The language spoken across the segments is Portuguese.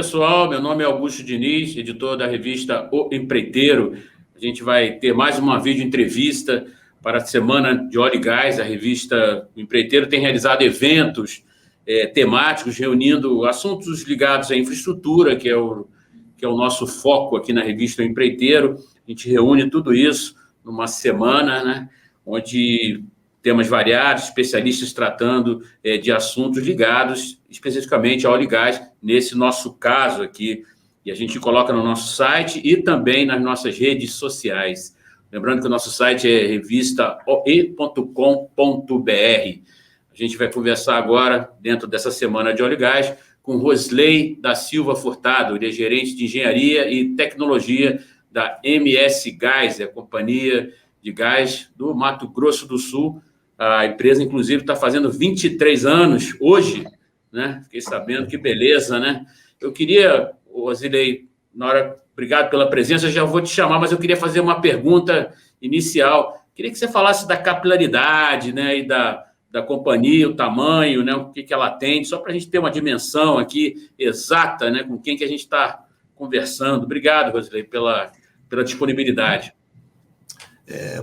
pessoal. Meu nome é Augusto Diniz, editor da revista O Empreiteiro. A gente vai ter mais uma vídeo entrevista para a Semana de Óleo e Gás. A revista O Empreiteiro tem realizado eventos temáticos, reunindo assuntos ligados à infraestrutura, que é o nosso foco aqui na revista O Empreiteiro. A gente reúne tudo isso numa semana, né, onde temas variados, especialistas tratando de assuntos ligados especificamente ao óleo e gás, nesse nosso caso aqui. E a gente coloca no nosso site e também nas nossas redes sociais. Lembrando que o nosso site é revistaoe.com.br. A gente vai conversar agora, dentro dessa semana de óleo e gás, com Rosley da Silva Furtado. Ele é gerente de engenharia e tecnologia da MS Gás, a companhia de gás do Mato Grosso do Sul. A empresa, inclusive, está fazendo 23 anos hoje, né? Fiquei sabendo, que beleza, né? Eu queria, Rosilei, obrigado pela presença, já vou te chamar, mas eu queria fazer uma pergunta inicial. Queria que você falasse da capilaridade, né, e da companhia, o tamanho, né, o que ela atende, só para a gente ter uma dimensão aqui exata, né, com quem que a gente está conversando. Obrigado, Rosilei, pela disponibilidade.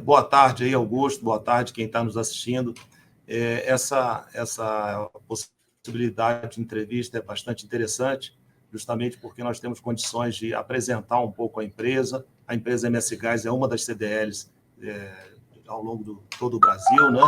Boa tarde aí, Augusto, boa tarde quem está nos assistindo. Essa possibilidade de entrevista é bastante interessante, justamente porque nós temos condições de apresentar um pouco a empresa. A empresa MS Gás é uma das CDLs ao longo de todo o Brasil, né?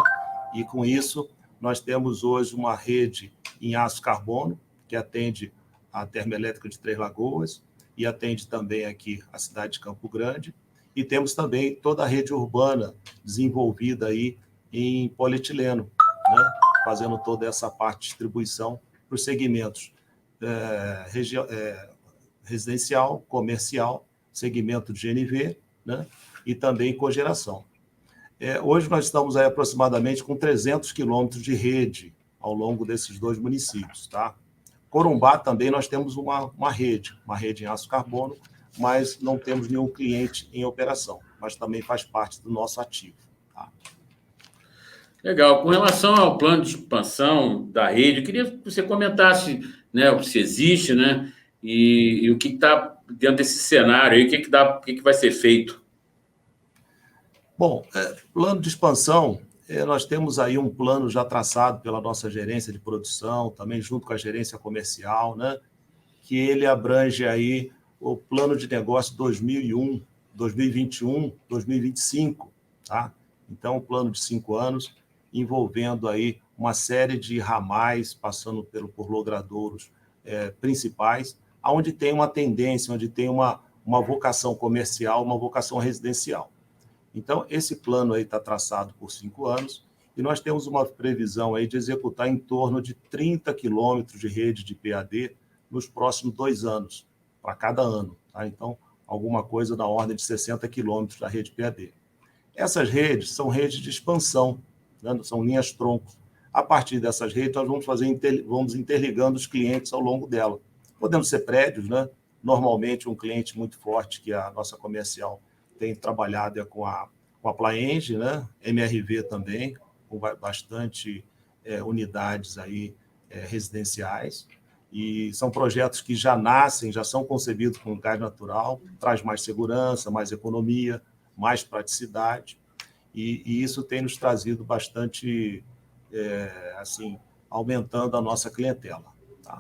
E com isso nós temos hoje uma rede em aço carbono, que atende a termoelétrica de Três Lagoas e atende também aqui a cidade de Campo Grande. E temos também toda a rede urbana desenvolvida aí em polietileno, né? Fazendo toda essa parte de distribuição para os segmentos residencial, comercial, segmento de GNV, né? E também cogeração. Hoje nós estamos aí aproximadamente com 300 quilômetros de rede ao longo desses dois municípios, tá? Corumbá também nós temos uma rede em aço carbono, mas não temos nenhum cliente em operação, mas também faz parte do nosso ativo. Tá? Legal. Com relação ao plano de expansão da rede, eu queria que você comentasse, né, se existe, né, e o que está dentro desse cenário aí, o que vai ser feito. Bom, plano de expansão, nós temos aí um plano já traçado pela nossa gerência de produção, também junto com a gerência comercial, né, que ele abrange aí o plano de negócio 2001, 2021, 2025, tá? Então, um plano de 5 anos, envolvendo aí uma série de ramais, passando por logradouros principais, onde tem uma tendência, onde tem uma vocação comercial, uma vocação residencial. Então, esse plano aí está traçado por 5 anos, e nós temos uma previsão aí de executar em torno de 30 quilômetros de rede de PAD nos próximos 2 anos, para cada ano. Tá? Então, alguma coisa na ordem de 60 quilômetros da rede PAD. Essas redes são redes de expansão, né? São linhas-troncos. A partir dessas redes, nós vamos interligando os clientes ao longo dela. Podem ser prédios, né? Normalmente, um cliente muito forte que a nossa comercial tem trabalhado com a Plaenge, né? MRV também, com bastante unidades aí, residenciais. E são projetos que já nascem, já são concebidos com gás natural, traz mais segurança, mais economia, mais praticidade, e isso tem nos trazido bastante, assim, aumentando a nossa clientela. Tá?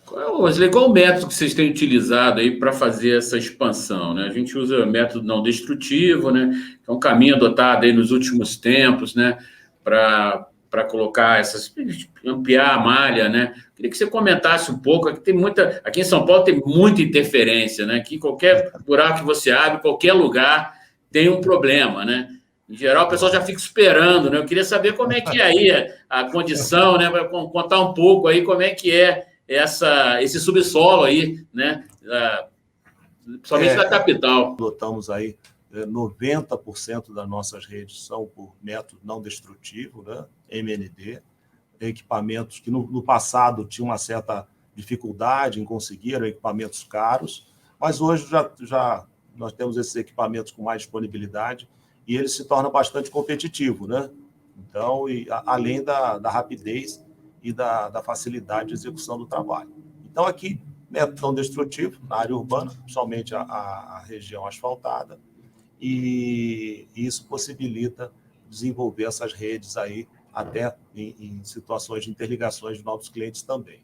Qual o método que vocês têm utilizado aí para fazer essa expansão, né? A gente usa método não destrutivo, né? É um caminho adotado aí nos últimos tempos, né? Para colocar ampliar a malha, né? Queria que você comentasse um pouco. Aqui em São Paulo tem muita interferência, né? Aqui qualquer buraco que você abre, qualquer lugar tem um problema, né? Em geral, o pessoal já fica esperando, né? Eu queria saber como é que é aí a condição, né? Para contar um pouco aí como é que é esse subsolo aí, né? Principalmente da capital. Adotamos aí 90% das nossas redes são por método não destrutivo, né? MND, equipamentos que no passado tinham uma certa dificuldade em conseguir, eram equipamentos caros, mas hoje já nós temos esses equipamentos com mais disponibilidade e ele se torna bastante competitivo, né? Então, além da rapidez e da facilidade de execução do trabalho. Então, aqui, método não destrutivo na área urbana, principalmente a região asfaltada, e isso possibilita desenvolver essas redes aí até em situações de interligações de novos clientes também.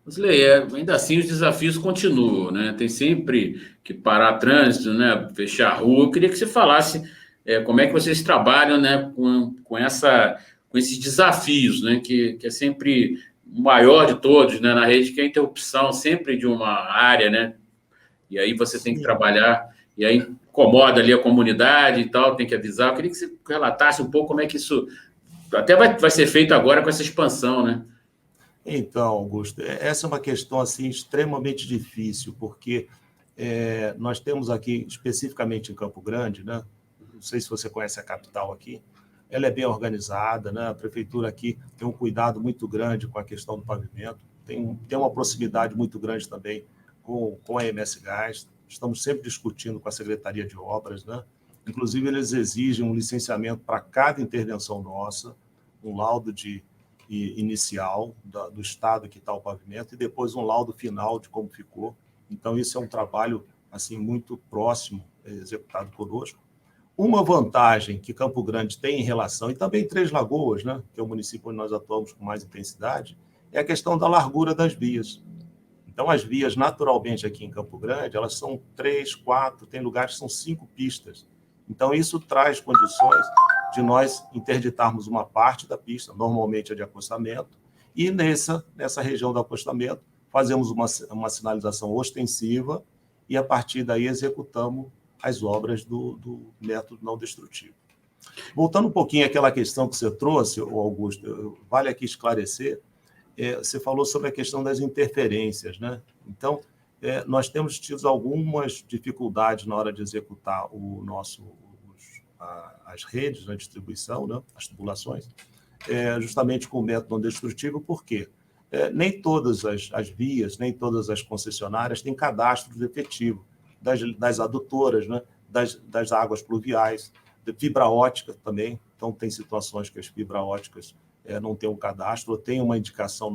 Wesley, ainda assim os desafios continuam, né? Tem sempre que parar trânsito, né? Fechar a rua. Eu queria que você falasse como é que vocês trabalham, né? Com esses desafios, né? Que é sempre o maior de todos, né? Na rede, que é a interrupção sempre de uma área, né? E aí você tem que trabalhar, e aí incomoda ali a comunidade e tal, tem que avisar. Eu queria que você relatasse um pouco como é que isso até vai ser feito agora com essa expansão, né? Então, Augusto, essa é uma questão assim, extremamente difícil, porque nós temos aqui, especificamente em Campo Grande, né? Não sei se você conhece a capital aqui, ela é bem organizada, né? A prefeitura aqui tem um cuidado muito grande com a questão do pavimento, tem uma proximidade muito grande também com a MS Gás, estamos sempre discutindo com a Secretaria de Obras, né? Inclusive, eles exigem um licenciamento para cada intervenção nossa, um laudo inicial do estado que está o pavimento e depois um laudo final de como ficou. Então, isso é um trabalho assim muito próximo, executado conosco. Uma vantagem que Campo Grande tem em relação, e também Três Lagoas, né, que é o município onde nós atuamos com mais intensidade, é a questão da largura das vias. Então, as vias, naturalmente, aqui em Campo Grande, elas são 3, 4, tem lugares que são 5 pistas. Então, isso traz condições de nós interditarmos uma parte da pista, normalmente a de acostamento, e nessa região do acostamento fazemos uma sinalização ostensiva e, a partir daí, executamos as obras do método não destrutivo. Voltando um pouquinho àquela questão que você trouxe, Augusto, vale aqui esclarecer, você falou sobre a questão das interferências, né? Então, nós temos tido algumas dificuldades na hora de executar as redes na distribuição, né? As tubulações, justamente com o método não destrutivo, porque nem todas as vias, nem todas as concessionárias têm cadastro efetivo das adutoras, né? das águas pluviais, de fibra ótica também. Então, tem situações que as fibras óticas não têm um cadastro, ou tem uma indicação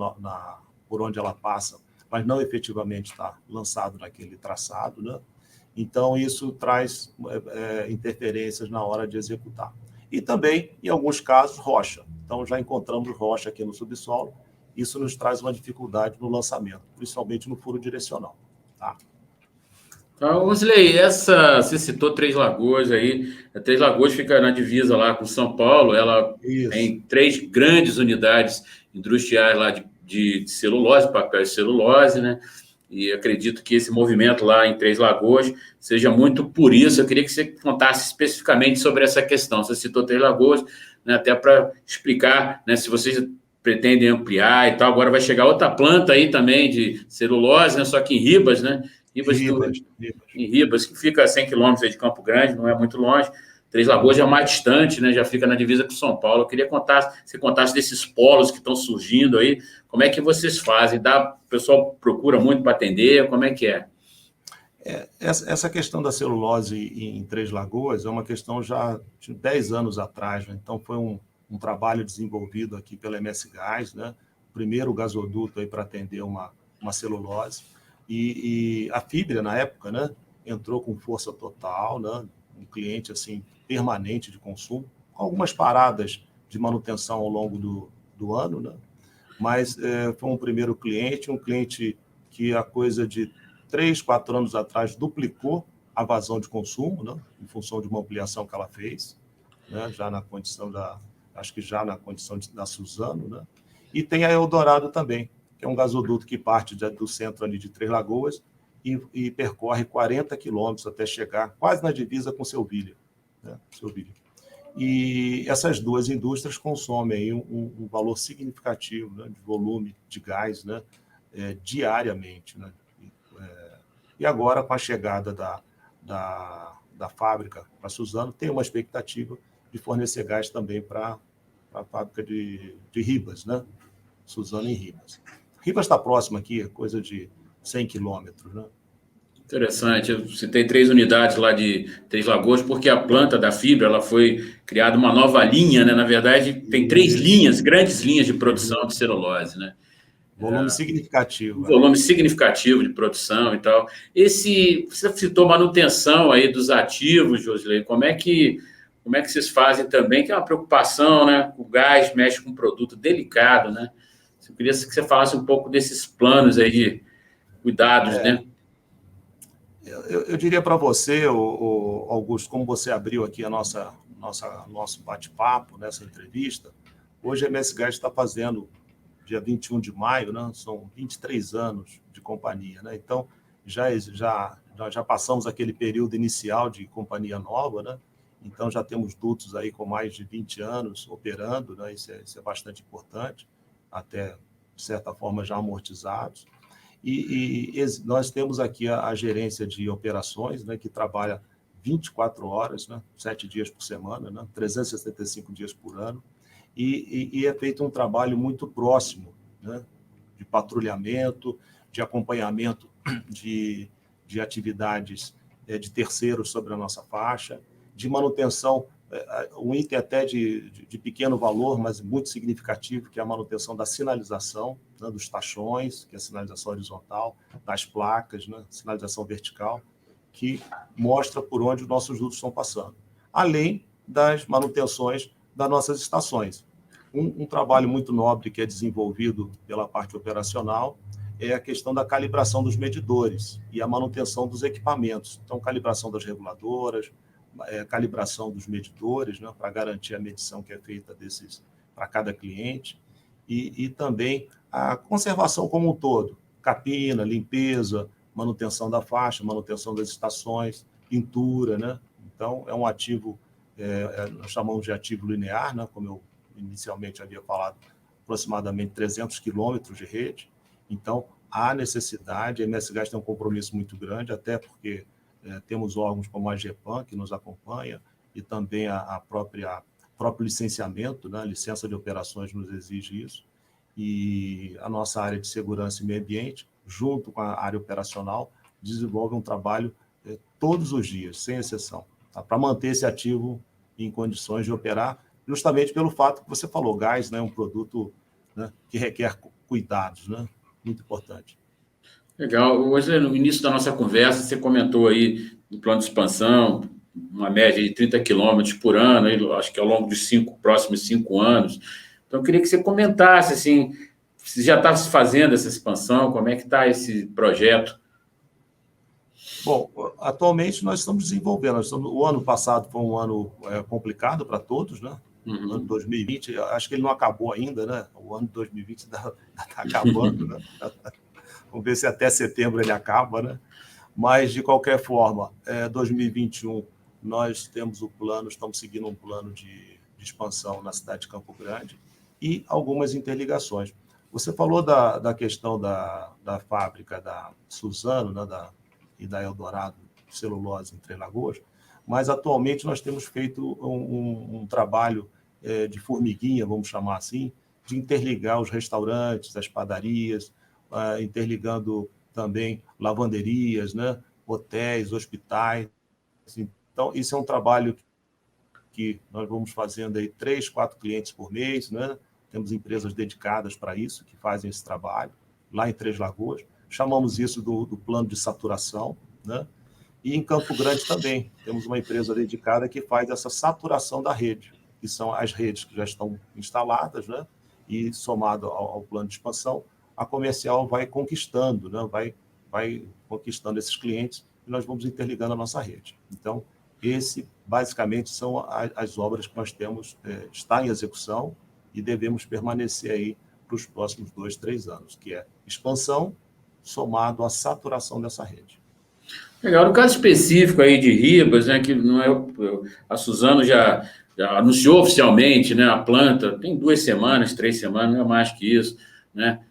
por onde ela passa, mas não efetivamente está lançado naquele traçado, né? Então, isso traz interferências na hora de executar. E também, em alguns casos, rocha. Então, já encontramos rocha aqui no subsolo. Isso nos traz uma dificuldade no lançamento, principalmente no furo direcional. Tá? Wesley, você citou Três Lagoas aí. A Três Lagoas fica na divisa lá com São Paulo. Ela tem 3 grandes unidades industriais lá de celulose, papel e celulose, né? E acredito que esse movimento lá em Três Lagoas seja muito por isso. Eu queria que você contasse especificamente sobre essa questão. Você citou Três Lagoas, né, até para explicar, né, se vocês pretendem ampliar e tal. Agora vai chegar outra planta aí também de celulose, né, só que em Ribas, né? Em Ribas, que fica a 100 quilômetros de Campo Grande, não é muito longe. Três Lagoas já é mais distante, né? Já fica na divisa com São Paulo. Eu queria que você contasse desses polos que estão surgindo aí. Como é que vocês fazem? O pessoal procura muito para atender? Como é que é? Essa questão da celulose em Três Lagoas é uma questão já de 10 anos atrás, né? Então, foi um trabalho desenvolvido aqui pela MS Gás, né? O primeiro gasoduto para atender uma celulose. E a Fibria, na época, né, entrou com força total, né? Um cliente assim, permanente de consumo, com algumas paradas de manutenção ao longo do ano, né? Mas foi um primeiro cliente, um cliente que a coisa de 3, 4 anos atrás duplicou a vazão de consumo, né? Em função de uma ampliação que ela fez, né? Já na condição da Suzano, né? E tem a Eldorado também, que é um gasoduto que parte do centro ali de Três Lagoas e percorre 40 quilômetros até chegar quase na divisa com Selvíria, né? E essas duas indústrias consomem aí um valor significativo, né, de volume de gás, né, diariamente, né? E agora, com a chegada da fábrica para Suzano, tem uma expectativa de fornecer gás também para a fábrica de Ribas, né? Suzano em Ribas. Ribas está próximo aqui, coisa de 100 quilômetros, né? Interessante. Eu citei 3 unidades lá de Três Lagoas, porque a planta da fibra ela foi criada uma nova linha, né? Na verdade, tem 3 linhas, grandes linhas de produção de celulose, né? Volume significativo. Um volume significativo de produção e tal. Você citou manutenção aí dos ativos, Josley, como é que vocês fazem também, que é uma preocupação, né? O gás mexe com um produto delicado, né? Eu queria que você falasse um pouco desses planos aí de cuidados, né? Eu diria para você, Augusto, como você abriu aqui nosso bate-papo nessa entrevista, hoje a MS Gás está fazendo, dia 21 de maio, né? São 23 anos de companhia, né? Então, nós já passamos aquele período inicial de companhia nova, né? Então, já temos dutos aí com mais de 20 anos operando, né? Isso é bastante importante, até, de certa forma, já amortizados. E nós temos aqui a gerência de operações, né? Que trabalha 24 horas, né? 7 dias por semana, né? 365 dias por ano. E é feito um trabalho muito próximo, né? De patrulhamento, de acompanhamento de atividades de terceiros sobre a nossa faixa, de manutenção, um item até de pequeno valor, mas muito significativo, que é a manutenção da sinalização, né? Dos tachões, que é a sinalização horizontal, das placas, né? Sinalização vertical, que mostra por onde os nossos dutos estão passando, além das manutenções das nossas estações. Um trabalho muito nobre que é desenvolvido pela parte operacional é a questão da calibração dos medidores e a manutenção dos equipamentos. Então, calibração das reguladoras, calibração dos medidores, né, para garantir a medição que é feita para cada cliente, e também a conservação como um todo, capina, limpeza, manutenção da faixa, manutenção das estações, pintura, né? Então, é um ativo, nós chamamos de ativo linear, né, como eu inicialmente havia falado, aproximadamente 300 quilômetros de rede. Então, há necessidade, a MS Gás tem um compromisso muito grande, até porque temos órgãos como a GEPAM, que nos acompanha, e também próprio licenciamento, né, a licença de operações nos exige isso, e a nossa área de segurança e meio ambiente, junto com a área operacional, desenvolve um trabalho todos os dias, sem exceção, tá, para manter esse ativo em condições de operar, justamente pelo fato que você falou, gás, né, é um produto, né, que requer cuidados, né, muito importante. Legal. Hoje, no início da nossa conversa, você comentou aí do plano de expansão, uma média de 30 quilômetros por ano, aí, acho que ao longo dos próximos 5 anos. Então, eu queria que você comentasse, assim, se já está se fazendo essa expansão, como é que está esse projeto? Bom, atualmente nós estamos desenvolvendo. O ano passado foi um ano complicado para todos, né? O ano 2020, acho que ele não acabou ainda, né? O ano de 2020 está acabando, né? Vamos ver se até setembro ele acaba, né? Mas, de qualquer forma, 2021, nós temos o plano, estamos seguindo um plano de expansão na cidade de Campo Grande e algumas interligações. Você falou da questão da fábrica da Suzano, né, e da Eldorado Celulose em Três Lagoas, mas atualmente nós temos feito um trabalho de formiguinha, vamos chamar assim, de interligar os restaurantes, as padarias, interligando também lavanderias, né, hotéis, hospitais. Então, isso é um trabalho que nós vamos fazendo aí 3, 4 clientes por mês, né? Temos empresas dedicadas para isso, que fazem esse trabalho, lá em Três Lagoas. Chamamos isso do plano de saturação, né? E em Campo Grande também, temos uma empresa dedicada que faz essa saturação da rede, que são as redes que já estão instaladas, né? E somado ao plano de expansão, a comercial vai conquistando, né? Vai conquistando esses clientes e nós vamos interligando a nossa rede. Então, basicamente, são as obras que nós temos, está em execução e devemos permanecer aí para os próximos 2, 3 anos, que é expansão somado à saturação dessa rede. Legal. No caso específico aí de Ribas, né, que não é a Suzano já anunciou oficialmente, né, a planta, tem 2 semanas, 3 semanas, não é mais que isso, né?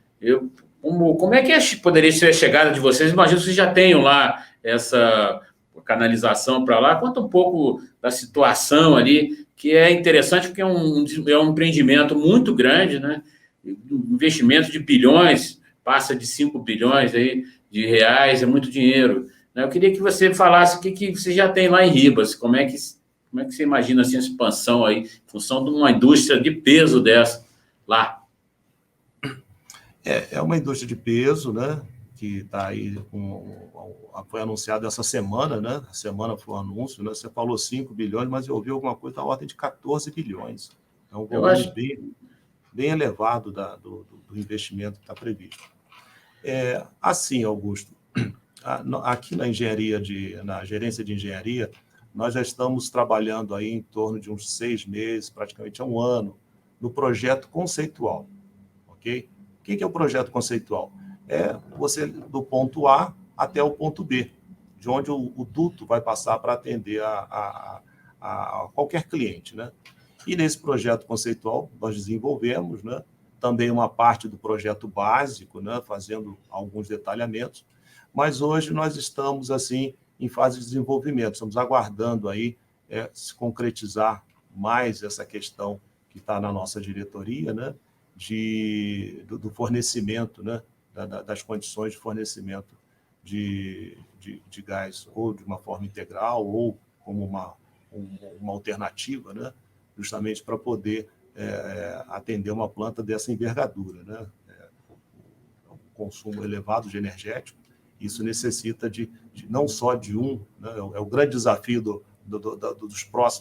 Como é que poderia ser a chegada de vocês? Imagino que vocês já tenham lá essa canalização para lá. Conta um pouco da situação ali, que é interessante porque é um empreendimento muito grande, né? Investimento de bilhões, passa de 5 bilhões aí de reais, é muito dinheiro. Eu queria que você falasse o que você já tem lá em Ribas, como é que você imagina assim, a expansão aí, em função de uma indústria de peso dessa lá. É uma indústria de peso, né? Que está aí, foi anunciado essa semana, né? A semana foi um anúncio, né? Você falou 5 bilhões, mas eu ouvi alguma coisa da ordem de 14 bilhões. É um Eu volume acho. bem elevado do investimento que está previsto. Assim, Augusto, aqui na gerência de engenharia, nós já estamos trabalhando aí em torno de uns 6 meses, praticamente um ano, no projeto conceitual, ok? O que é o projeto conceitual? É você do ponto A até o ponto B, de onde o duto vai passar para atender a qualquer cliente, né? E nesse projeto conceitual nós desenvolvemos, né, também uma parte do projeto básico, né, fazendo alguns detalhamentos, mas hoje nós estamos assim em fase de desenvolvimento, estamos aguardando aí se concretizar mais essa questão que está na nossa diretoria, né, do fornecimento, né, das condições de fornecimento de gás, ou de uma forma integral, ou como uma alternativa, né, justamente para poder atender uma planta dessa envergadura, né? Um consumo elevado de energético, isso necessita não só de né? É o grande desafio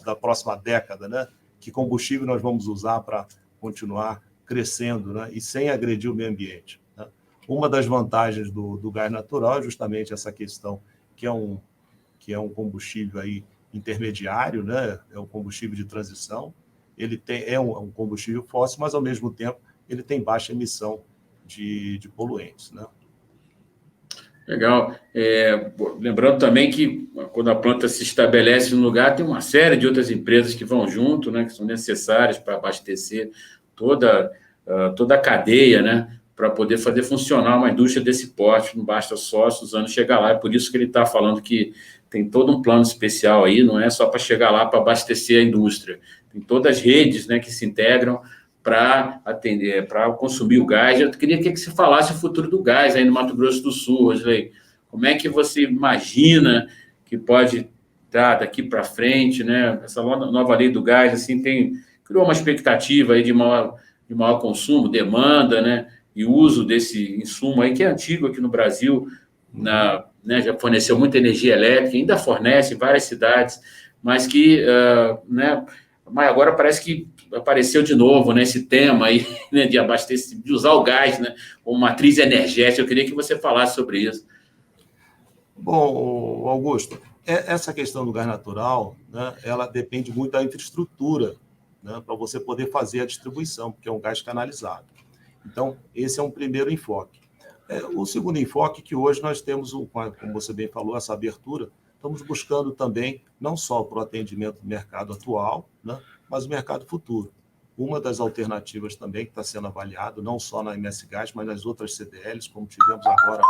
da próxima década, né? Que combustível nós vamos usar para continuar crescendo, né? E sem agredir o meio ambiente, né? Uma das vantagens do gás natural é justamente essa questão que é um combustível aí intermediário, né? É um combustível de transição. Ele é um combustível fóssil, mas, ao mesmo tempo, ele tem baixa emissão de poluentes, né? Legal. Lembrando também que quando a planta se estabelece no lugar, tem uma série de outras empresas que vão junto, né, que são necessárias para abastecer toda a cadeia, né, para poder fazer funcionar uma indústria desse porte. Não basta só Suzano chegar lá. É por isso que ele está falando que tem todo um plano especial aí, não é só para chegar lá para abastecer a indústria. Tem todas as redes, né, que se integram para atender, para consumir o gás. Eu queria que você falasse o futuro do gás aí no Mato Grosso do Sul, Rosley. Como é que você imagina que pode estar daqui para frente, né? Essa nova lei do gás assim criou uma expectativa aí de maior consumo, demanda, né? E uso desse insumo aí que é antigo aqui no Brasil, né, já forneceu muita energia elétrica, ainda fornece em várias cidades, mas que, né? Mas agora parece que apareceu de novo, né, esse tema aí, né, de abastecer, de usar o gás, né, como matriz energética. Eu queria que você falasse sobre isso. Bom, Augusto, essa questão do gás natural, né, ela depende muito da infraestrutura, né, para você poder fazer a distribuição, porque é um gás canalizado. Então, esse é um primeiro enfoque. O segundo enfoque é que hoje nós temos, como você bem falou, essa abertura, estamos buscando também, não só para o atendimento do mercado atual, né, mas o mercado futuro. Uma das alternativas também que está sendo avaliado, não só na MS Gás, mas nas outras CDLs, como tivemos agora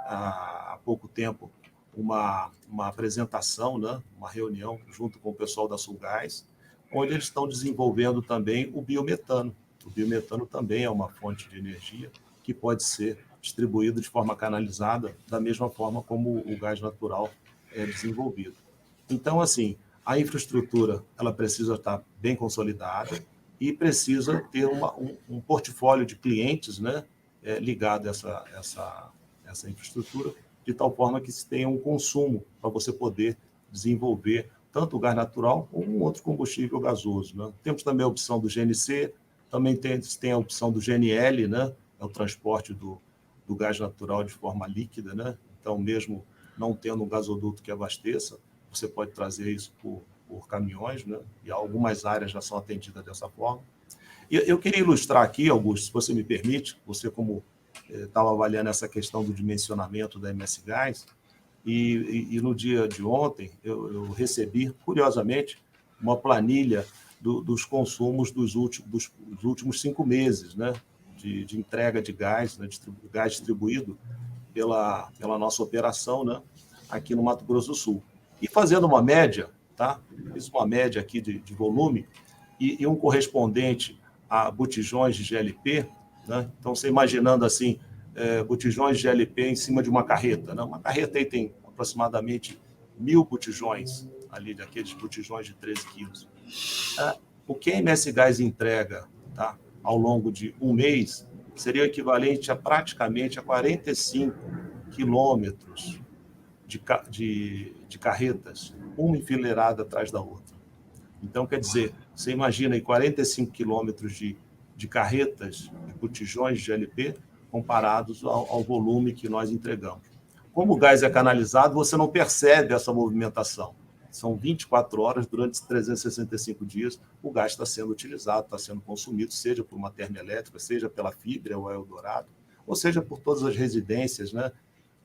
há pouco tempo uma apresentação, né, uma reunião junto com o pessoal da Sulgás, onde eles estão desenvolvendo também o biometano. O biometano também é uma fonte de energia que pode ser distribuído de forma canalizada, da mesma forma como o gás natural é desenvolvido. Então, assim, a infraestrutura ela precisa estar bem consolidada e precisa ter um portfólio de clientes, né, ligado a essa infraestrutura, de tal forma que se tenha um consumo para você poder desenvolver tanto o gás natural como um outro combustível gasoso, né? Temos também a opção do GNC, também tem a opção do GNL, né? É o transporte do gás natural de forma líquida, né? Então, mesmo não tendo um gasoduto que abasteça, você pode trazer isso por caminhões, né? E algumas áreas já são atendidas dessa forma. E eu queria ilustrar aqui, Augusto, se você me permite, você como estava avaliando essa questão do dimensionamento da MS Gás, e no dia de ontem eu recebi, curiosamente, uma planilha dos consumos dos últimos 5 meses, né, de entrega de gás, né, gás distribuído pela nossa operação, né, aqui no Mato Grosso do Sul. E fazendo uma média, tá? Fiz uma média aqui de volume e um correspondente a botijões de GLP, né? Então, você imaginando assim, botijões de GLP em cima de uma carreta, né? Uma carreta aí tem aproximadamente 1.000 botijões, ali daqueles botijões de 13 quilos. O que a MS Gás entrega, tá, ao longo de um mês seria o equivalente a praticamente a 45 quilômetros de carretas, uma enfileirada atrás da outra. Então, quer dizer, você imagina aí 45 quilômetros de carretas, de botijões de GLP, comparados ao volume que nós entregamos. Como o gás é canalizado, você não percebe essa movimentação. São 24 horas, durante 365 dias, o gás está sendo utilizado, está sendo consumido, seja por uma termoelétrica, seja pela Fibria ou Eldorado, ou seja por todas as residências, né,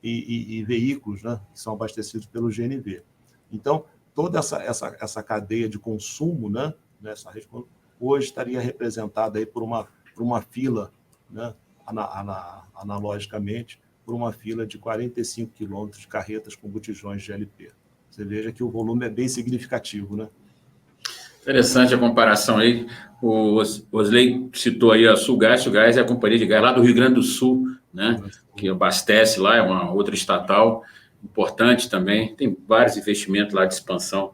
e veículos, né, que são abastecidos pelo GNV. Então, toda essa cadeia de consumo, né, nessa hoje estaria representada aí por uma fila, né, analogicamente, por uma fila de 45 quilômetros de carretas com botijões de GLP. Você veja que o volume é bem significativo, né? Interessante a comparação aí. O Osley citou aí a Sulgás. Sulgás é a companhia de gás lá do Rio Grande do Sul, né? Que abastece lá, é uma outra estatal importante também. Tem vários investimentos lá de expansão.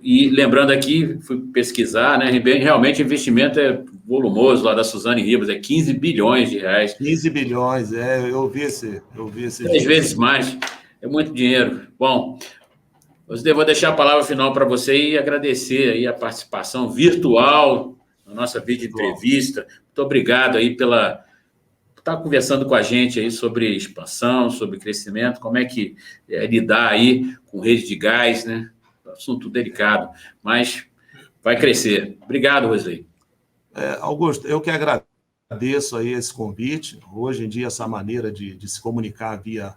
E lembrando aqui, fui pesquisar, né? Realmente o investimento é volumoso lá da Suzane Ribas, é 15 bilhões de reais. 15 bilhões, eu ouvi esse 3 vezes mais, é muito dinheiro. Bom, eu vou deixar a palavra final para você e agradecer aí a participação virtual na nossa vídeo entrevista. Muito obrigado aí por estar conversando com a gente aí sobre expansão, sobre crescimento, como é que lidar aí com rede de gás, né? Assunto delicado, mas vai crescer. Obrigado, Rosley. Augusto, eu que agradeço aí esse convite. Hoje em dia, essa maneira de se comunicar via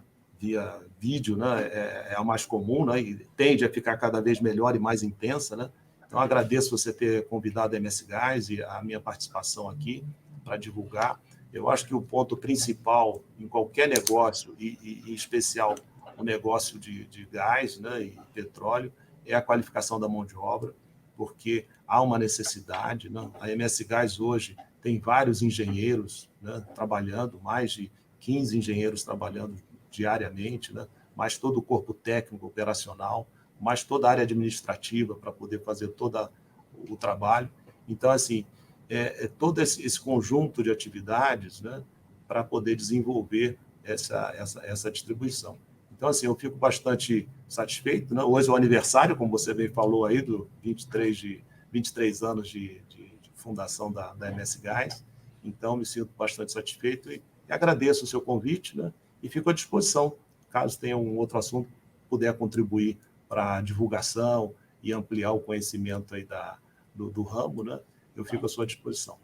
vídeo, né, é a mais comum, né, e tende a ficar cada vez melhor e mais intensa, né? Então, agradeço você ter convidado a MS Gás e a minha participação aqui para divulgar. Eu acho que o ponto principal em qualquer negócio, e em especial o negócio de gás, né, e petróleo, é a qualificação da mão de obra, porque há uma necessidade, né? A MS Gás hoje tem vários engenheiros, né, trabalhando, mais de 15 engenheiros trabalhando diariamente, né? Mais todo o corpo técnico operacional, mais toda a área administrativa para poder fazer todo o trabalho. Então, assim, todo esse conjunto de atividades, né, para poder desenvolver essa distribuição. Então, assim, eu fico bastante satisfeito, né? Hoje é o aniversário, como você bem falou aí, do 23 anos de fundação da MS Gás. Então, me sinto bastante satisfeito e agradeço o seu convite, né? E fico à disposição, caso tenha um outro assunto, puder contribuir para a divulgação e ampliar o conhecimento aí do ramo, né? Eu fico à sua disposição.